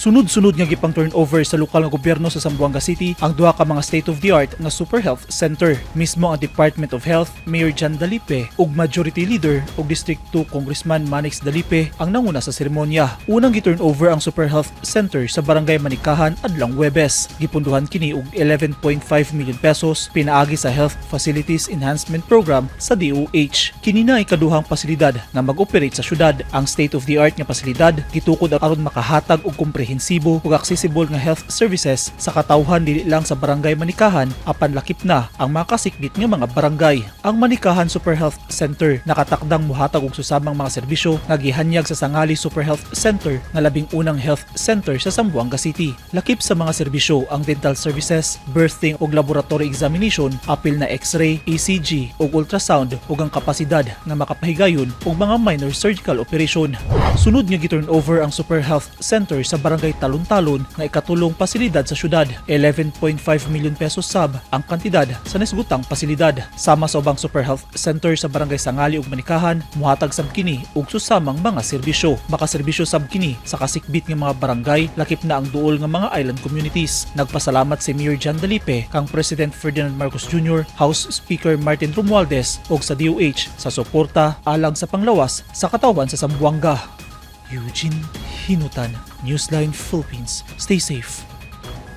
Sunod-sunod nga gipangturnover sa lokal nga gobyerno sa Zamboanga City ang duha ka mga state-of-the-art nga super health center. Mismo ang Department of Health, Mayor Jan Dalipe ug Majority Leader ug District 2 Congressman Manix Dalipe ang nanguna sa seremonya. Unang giturnover ang super health center sa Barangay Manikahan adlang Huwebes. Gipondohan kini og 11.5 million pesos pinaagi sa Health Facilities Enhancement Program sa DOH. Kini na ikaduhang pasilidad nga mag-operate sa syudad. Ang state-of-the-art nga pasilidad gitukod aron makahatag og komprehensibo ug accessible nga health services sa katawhan dili lang sa Barangay Manikahan apan lakip na ang makasikbit nga mga barangay. Ang Manikahan Super Health Center nakatakdang mohatag og susamang mga serbisyo nga gihanyag sa Sangali Super Health Center nga labing unang health center sa Zamboanga City. Lakip sa mga serbisyo ang dental services, birthing ug laboratory examination, apil na X-ray, ECG ug ultrasound ug ang kapasidad nga makapahigayon og mga minor surgical operation. Sunod nga giturnover ang Super Health Center sa Barangay Talon-Talon nga ikatulong pasilidad sa syudad. 11.5 million pesos sab ang kantidad sa nasgutang pasilidad. Sama sa ubang Super Health Center sa Barangay Sangali ug Manikahan, muhatag sab kini og susamang mga serbisyo. Makaserbisyo sab kini sa kasikbit nga mga barangay, lakip na ang duol nga mga island communities. Nagpasalamat si Mayor Jan Dalipe kang President Ferdinand Marcos Jr., House Speaker Martin Romualdez ug sa DOH sa suporta alang sa panglawas sa katawan sa Zamboanga. Eugene Hinutan, Newsline Philippines. Stay safe.